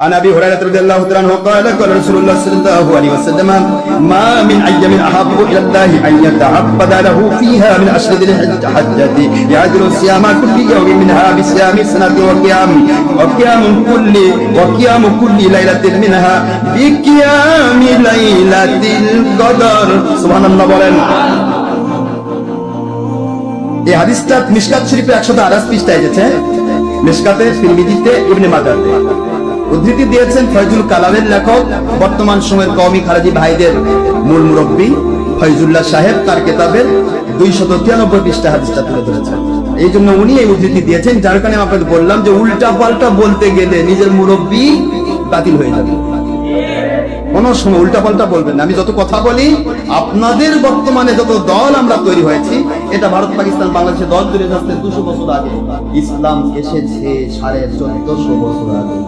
عن ابي هريره رضي الله تعالى عنه قال قال رسول الله صلى الله عليه وسلم ما من ايام احب الى الله ان يتعبد له فيها من عشر ذي الحجه يعدل صيام كل يوم منها بصيام سنه وقيام كل ليله منها بقيام ليله القدر سبحان الله বলেন। এই হাদিসটা মিশকাত শরীফে 128 পৃষ্ঠায় এসেছে, মিশকাতে, তিরমিজিতে, ইবনে মাজাহতে। উদ্ধৃতি দিয়েছেন ফয়জুল কালামের লেখক, বর্তমান সময়ের কওমি খারেজি ভাইদের মূল মুরব্বী ফয়জুল্লাহ সাহেব, তার কিতাবের 293 পৃষ্ঠা হাদিসটা তুলে ধরেছেন। এই জন্য উনি এই উদ্ধৃতি দিয়েছেন, যার কারণে আপনাকে বললাম যে উল্টা পাল্টা বলতে গেলে নিজের মুরব্বী বাতিল হয়ে যাবে। কোন সময় উল্টা পাল্টা বলবেন না। আমি যত কথা বলি, আপনাদের বর্তমানে যত দল আমরা তৈরি হয়েছি, এটা ভারত পাকিস্তান বাংলাদেশের দল তৈরি হচ্ছে 200 বছর আগে। ইসলাম এসেছে 1450 বছর আগে।